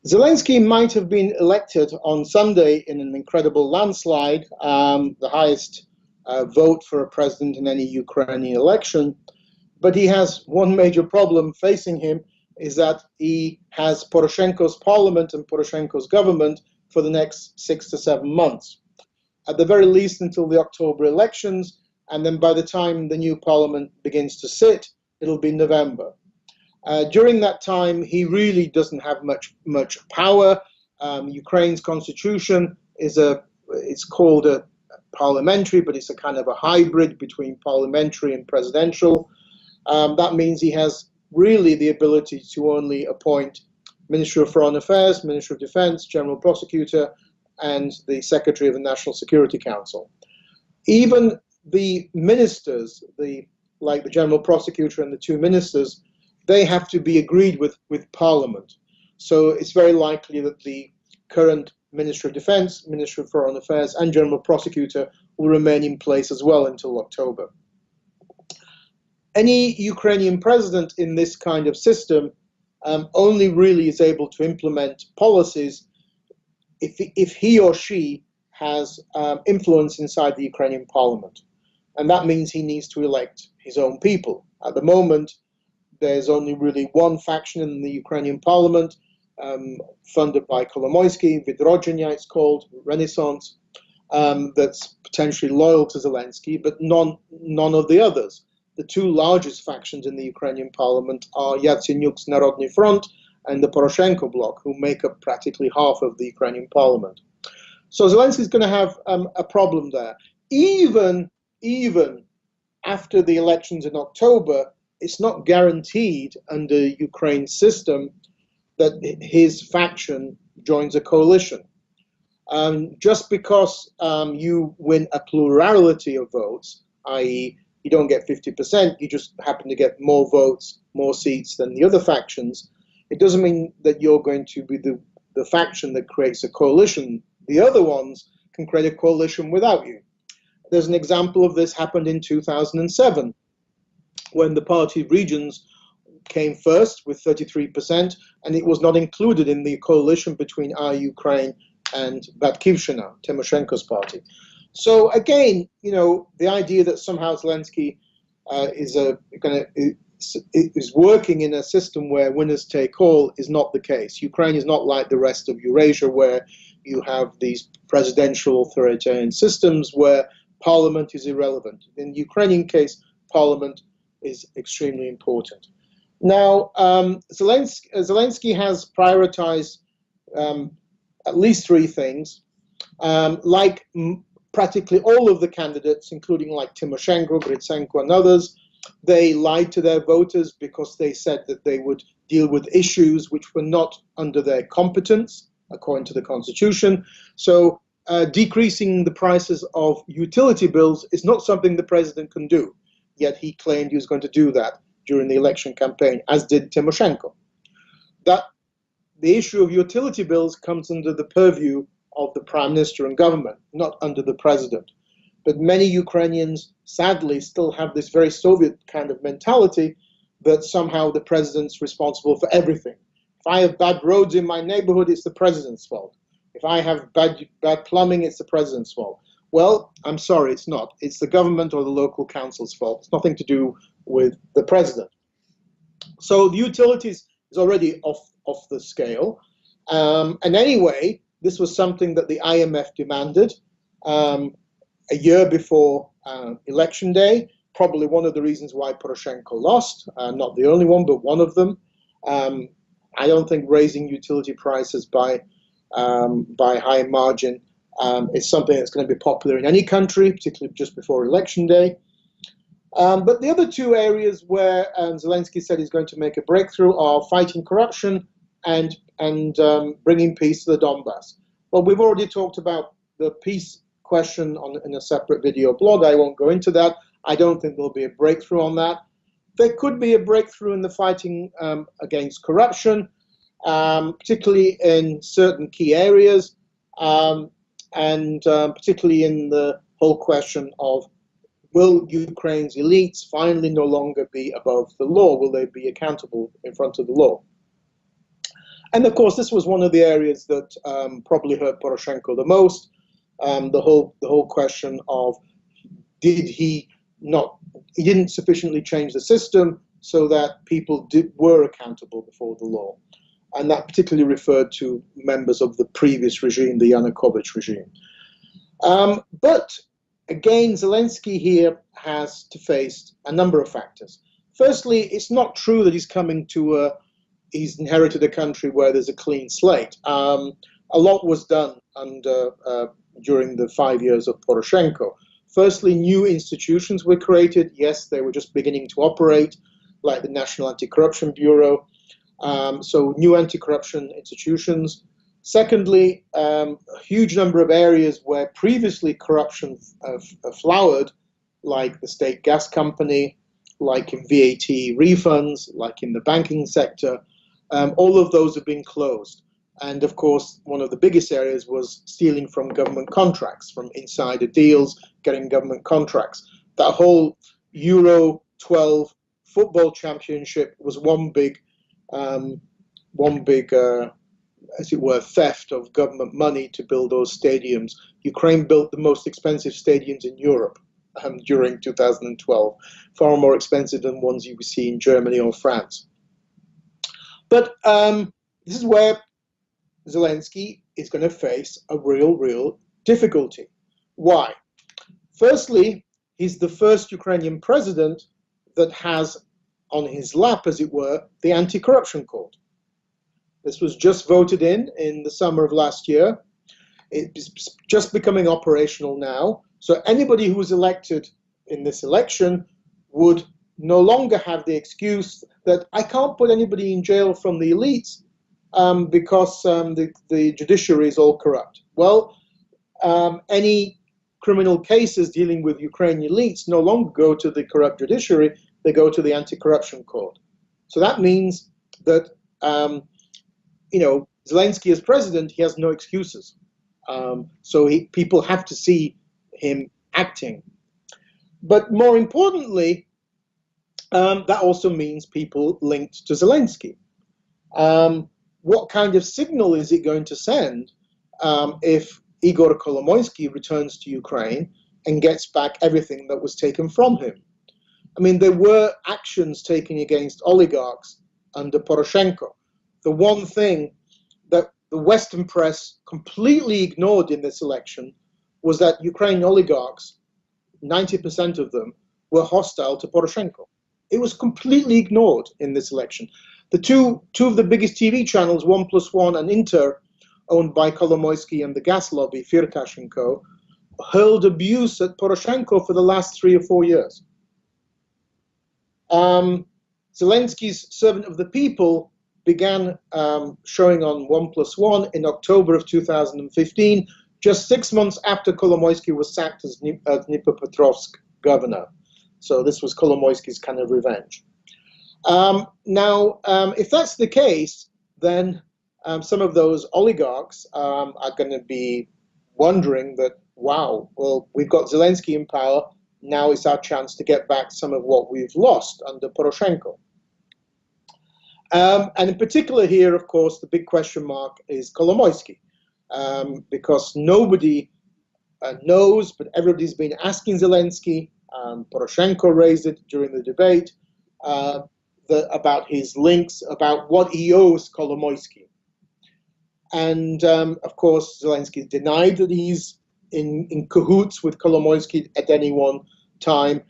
Zelensky might have been elected on Sunday in an incredible landslide, the highest vote for a president in any Ukrainian election. But he has one major problem facing him, is that he has Poroshenko's parliament and Poroshenko's government for the next 6 to 7 months. At the very least until the October elections, and then by the time the new parliament begins to sit, it'll be November. During that time, he really doesn't have much power. Ukraine's constitution is it's called a parliamentary, but it's a kind of a hybrid between parliamentary and presidential. That means he has really the ability to only appoint Minister of Foreign Affairs, Minister of Defense, General Prosecutor, and the Secretary of the National Security Council. Even the ministers, like the General Prosecutor and the two ministers, they have to be agreed with Parliament. So it's very likely that the current Minister of Defense, Minister of Foreign Affairs, and General Prosecutor will remain in place as well until October. Any Ukrainian president in this kind of system only really is able to implement policies if he or she has influence inside the Ukrainian parliament. And that means he needs to elect his own people. At the moment, there's only really one faction in the Ukrainian parliament, funded by Kolomoysky, Vidrodzenia it's called, Renaissance, that's potentially loyal to Zelensky, but none of the others. The two largest factions in the Ukrainian parliament are Yatsenyuk's Narodny Front and the Poroshenko bloc, who make up practically half of the Ukrainian parliament. So Zelensky is going to have a problem there. Even after the elections in October, it's not guaranteed under Ukraine's system that his faction joins a coalition. Just because you win a plurality of votes, i.e., you don't get 50%, you just happen to get more votes, more seats than the other factions, it doesn't mean that you're going to be the faction that creates a coalition. The other ones can create a coalition without you. There's an example of this happened in 2007, when the party regions came first with 33%, and it was not included in the coalition between Our Ukraine and Batkivshina, Tymoshenko's party. So again, the idea that somehow Zelensky is working in a system where winners take all is not the case. Ukraine is not like the rest of Eurasia, where you have these presidential authoritarian systems where parliament is irrelevant. In the Ukrainian case, parliament is extremely important. Now, Zelensky has prioritized at least three things. Like practically all of the candidates, including like Tymoshenko, Gritsenko, and others, they lied to their voters because they said that they would deal with issues which were not under their competence, according to the constitution. So decreasing the prices of utility bills is not something the president can do. Yet he claimed he was going to do that during the election campaign, as did Tymoshenko. That the issue of utility bills comes under the purview of the prime minister and government, not under the president. But many Ukrainians, sadly, still have this very Soviet kind of mentality that somehow the president's responsible for everything. If I have bad roads in my neighborhood, it's the president's fault. If I have bad plumbing, it's the president's fault. Well, I'm sorry, it's not. It's the government or the local council's fault. It's nothing to do with the president. So the utilities is already off the scale. And anyway, this was something that the IMF demanded a year before election day, probably one of the reasons why Poroshenko lost, not the only one, but one of them. I don't think raising utility prices by high margin is something that's going to be popular in any country, particularly just before election day. But the other two areas where Zelensky said he's going to make a breakthrough are fighting corruption and bringing peace to the Donbass. Well, we've already talked about the peace question in a separate video blog. I won't go into that. I don't think there'll be a breakthrough on that. There could be a breakthrough in the fighting against corruption, particularly in certain key areas, and particularly in the whole question of, will Ukraine's elites finally no longer be above the law? Will they be accountable in front of the law? And of course, this was one of the areas that probably hurt Poroshenko the most. The whole question of he didn't sufficiently change the system so that people were accountable before the law. And that particularly referred to members of the previous regime, the Yanukovych regime. But again, Zelensky here has to face a number of factors. Firstly, it's not true that he's inherited a country where there's a clean slate. A lot was done during the 5 years of Poroshenko. Firstly, new institutions were created. Yes, they were just beginning to operate, like the National Anti-Corruption Bureau. So new anti-corruption institutions. Secondly, a huge number of areas where previously corruption flowered, like the state gas company, like in VAT refunds, like in the banking sector, all of those have been closed. And of course, one of the biggest areas was stealing from government contracts, from insider deals, getting government contracts. That whole Euro 12 football championship was one big, as it were, theft of government money to build those stadiums. Ukraine built the most expensive stadiums in Europe during 2012, far more expensive than ones you would see in Germany or France. But this is where Zelensky is going to face a real difficulty. Why? Firstly, he's the first Ukrainian president that has on his lap, as it were, the anti-corruption court. This was just voted in the summer of last year. It's just becoming operational now. So anybody who was elected in this election would no longer have the excuse that I can't put anybody in jail from the elites because the judiciary is all corrupt. Well, any criminal cases dealing with Ukrainian elites no longer go to the corrupt judiciary, they go to the anti-corruption court. So that means that, Zelensky as president, he has no excuses. So people have to see him acting. But more importantly, that also means people linked to Zelensky. What kind of signal is it going to send if Ihor Kolomoysky returns to Ukraine and gets back everything that was taken from him? I mean, there were actions taken against oligarchs under Poroshenko. The one thing that the Western press completely ignored in this election was that Ukrainian oligarchs, 90% of them, were hostile to Poroshenko. It was completely ignored in this election. The two of the biggest TV channels, 1+1 and Inter, owned by Kolomoysky and the gas lobby, Firtash & Co., hurled abuse at Poroshenko for the last 3 or 4 years. Zelensky's servant of the people began showing on 1+1 in October of 2015, just 6 months after Kolomoysky was sacked as Dnipropetrovsk governor. So this was Kolomoysky's kind of revenge. Now, if that's the case, then some of those oligarchs are going to be wondering that, wow, well, we've got Zelensky in power. Now it's our chance to get back some of what we've lost under Poroshenko. And in particular here, of course, the big question mark is Kolomoysky, because nobody knows, but everybody's been asking Zelensky. Poroshenko raised it during the debate about his links, about what he owes Kolomoysky. And of course, Zelensky denied that he's in cahoots with Kolomoysky at any one time.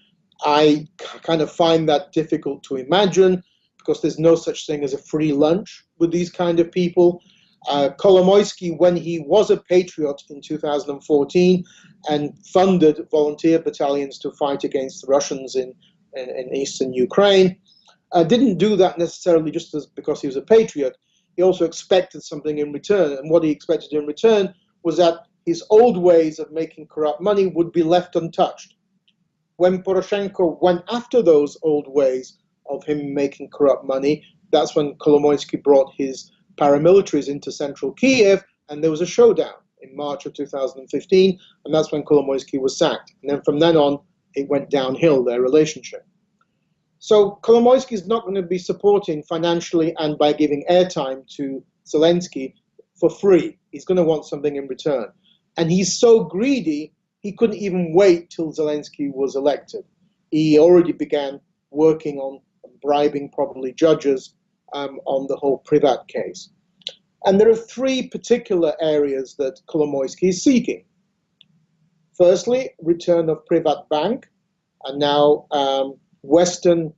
I kind of find that difficult to imagine because there's no such thing as a free lunch with these kind of people. Kolomoysky, when he was a patriot in 2014 and funded volunteer battalions to fight against the Russians in eastern Ukraine, didn't do that necessarily just because he was a patriot. He also expected something in return, and what he expected in return was that his old ways of making corrupt money would be left untouched. When Poroshenko went after those old ways of him making corrupt money, that's when Kolomoysky brought his paramilitaries into central Kiev, and there was a showdown in March of 2015, and that's when Kolomoysky was sacked. And then from then on, it went downhill, their relationship. So Kolomoysky is not going to be supporting financially and by giving airtime to Zelensky for free. He's going to want something in return. And he's so greedy, he couldn't even wait till Zelensky was elected. He already began working on bribing probably judges on the whole Pryvat case. And there are three particular areas that Kolomoysky is seeking. Firstly, return of Pryvat Bank, and now Western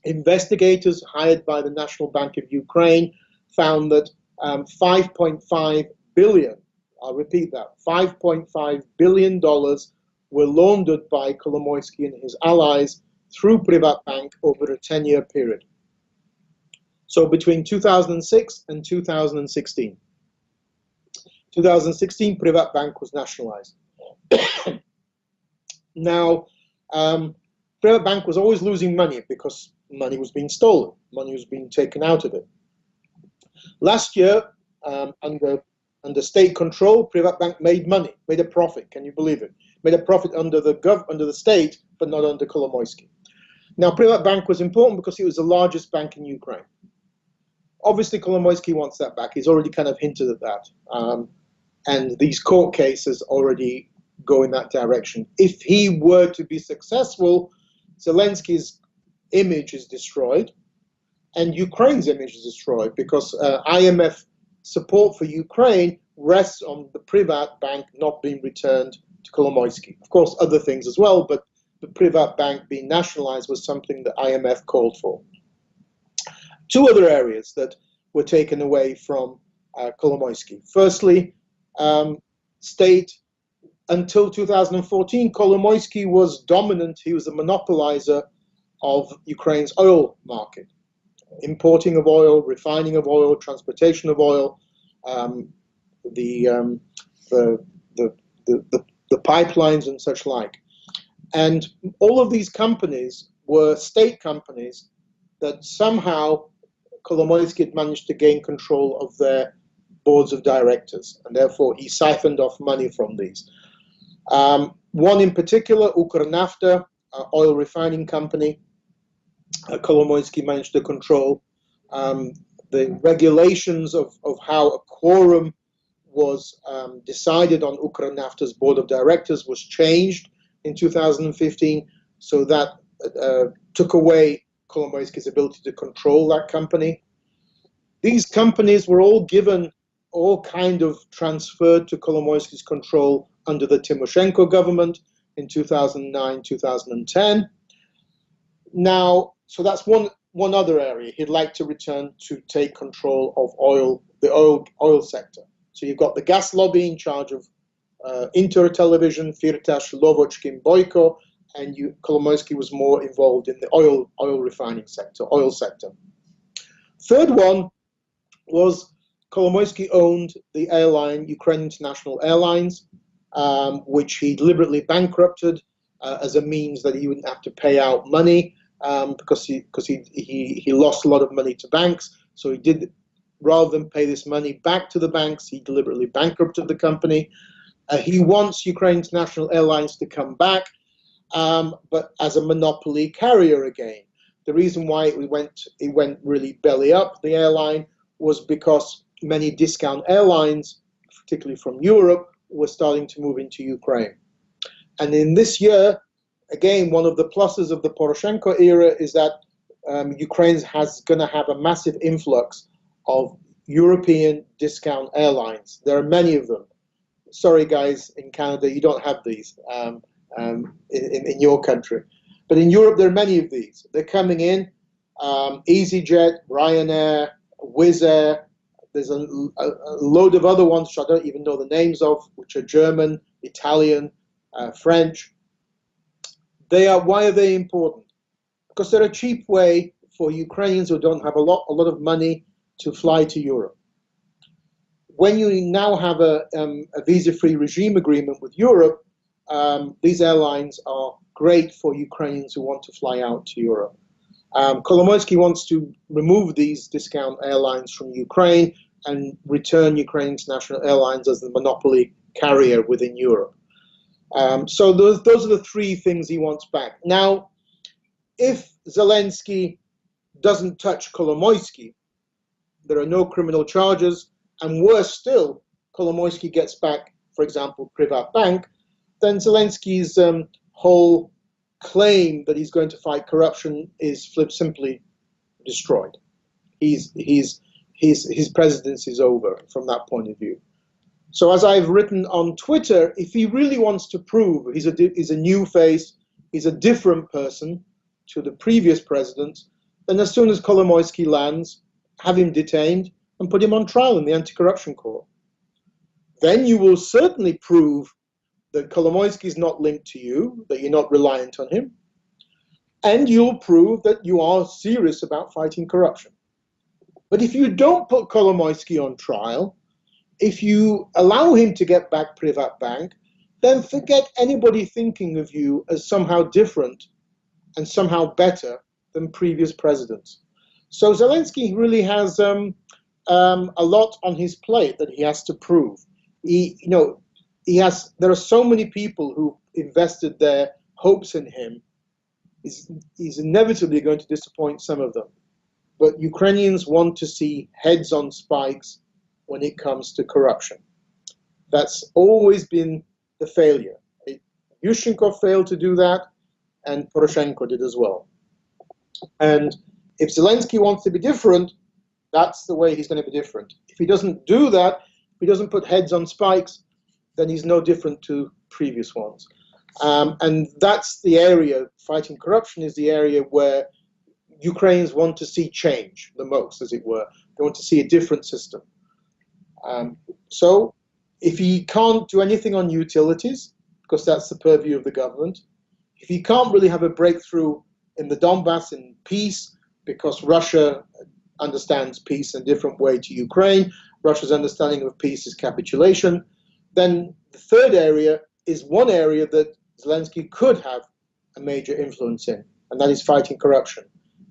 investigators hired by the National Bank of Ukraine found that 5.5 billion, I'll repeat that, $5.5 billion were laundered by Kolomoysky and his allies through Pryvat Bank over a 10-year period. So between 2006 and 2016. 2016, Pryvat Bank was nationalized. Now, Pryvat Bank was always losing money because money was being stolen, money was being taken out of it. Last year, under state control, Pryvat Bank made money, made a profit. Can you believe it? Made a profit under the state, but not under Kolomoysky. Now, Pryvat Bank was important because it was the largest bank in Ukraine. Obviously, Kolomoysky wants that back. He's already kind of hinted at that. And these court cases already go in that direction. If he were to be successful, Zelensky's image is destroyed and Ukraine's image is destroyed because IMF support for Ukraine rests on the Pryvat Bank not being returned to Kolomoysky. Of course, other things as well, but the Pryvat Bank being nationalized was something that IMF called for. Two other areas that were taken away from Kolomoysky. Firstly, state. Until 2014, Kolomoysky was dominant. He was a monopolizer of Ukraine's oil market. Importing of oil, refining of oil, transportation of oil, the pipelines and such like. And all of these companies were state companies that somehow Kolomoysky had managed to gain control of their boards of directors, and therefore he siphoned off money from these. One in particular, UkrNafta, oil refining company, Kolomoysky managed to control. The regulations of how a quorum was decided on UkrNafta's board of directors was changed in 2015, so that took away Kolomoysky's ability to control that company. These companies were all given, all kind of transferred to Kolomoysky's control under the Poroshenko government in 2009, 2010. Now, so that's one other area he'd like to return to take control of oil, the oil sector. So you've got the gas lobby in charge of Inter Television, Firtash, Lovochkin, Boyko, and Kolomoysky was more involved in the oil refining sector, oil sector. Third one was Kolomoysky owned the airline Ukraine International Airlines, which he deliberately bankrupted as a means that he wouldn't have to pay out money because he lost a lot of money to banks. So he did, rather than pay this money back to the banks, he deliberately bankrupted the company. He wants Ukraine International Airlines to come back, but as a monopoly carrier again. The reason why it went really belly up, the airline, was because many discount airlines, particularly from Europe, were starting to move into Ukraine. And in this year, again, one of the pluses of the Poroshenko era is that Ukraine is going to have a massive influx of European discount airlines. There are many of them. Sorry, guys, in Canada, you don't have these in your country. But in Europe, there are many of these. They're coming in. easyJet, RyanAir, Wizz Air. There's a load of other ones which I don't even know the names of, which are German, Italian, French. Why are they important? Because they're a cheap way for Ukrainians who don't have a lot of money to fly to Europe. When you now have a visa-free regime agreement with Europe, these airlines are great for Ukrainians who want to fly out to Europe. Kolomoysky wants to remove these discount airlines from Ukraine and return Ukraine International Airlines as the monopoly carrier within Europe. So those are the three things he wants back. Now, if Zelensky doesn't touch Kolomoysky, there are no criminal charges, and worse still, Kolomoysky gets back, for example, Pryvat Bank, then Zelensky's whole claim that he's going to fight corruption is simply destroyed. His presidency is over from that point of view. So as I've written on Twitter, if he really wants to prove he's a new face, he's a different person to the previous president, then as soon as Kolomoysky lands, have him detained and put him on trial in the anti-corruption court. Then you will certainly prove that Kolomoysky is not linked to you, that you're not reliant on him, and you'll prove that you are serious about fighting corruption. But if you don't put Kolomoysky on trial, if you allow him to get back Pryvat Bank, then forget anybody thinking of you as somehow different and somehow better than previous presidents. So Zelensky really has a lot on his plate that he has to prove. There are so many people who invested their hopes in him. He's inevitably going to disappoint some of them. But Ukrainians want to see heads on spikes when it comes to corruption. That's always been the failure. Yushchenko failed to do that, and Poroshenko did as well. And if Zelensky wants to be different, that's the way he's going to be different. If he doesn't do that, if he doesn't put heads on spikes, then he's no different to previous ones. And that's the area, fighting corruption is the area where Ukrainians want to see change the most, as it were. They want to see a different system. So if he can't do anything on utilities, because that's the purview of the government, if he can't really have a breakthrough in the Donbass in peace, because Russia understands peace in a different way to Ukraine, Russia's understanding of peace is capitulation, then the third area is one area that Zelensky could have a major influence in, and that is fighting corruption.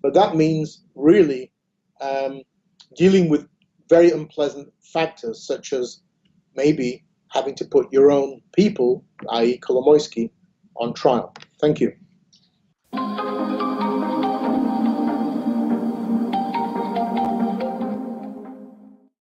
But that means really dealing with very unpleasant factors, such as maybe having to put your own people, i.e. Kolomoysky, on trial. Thank you.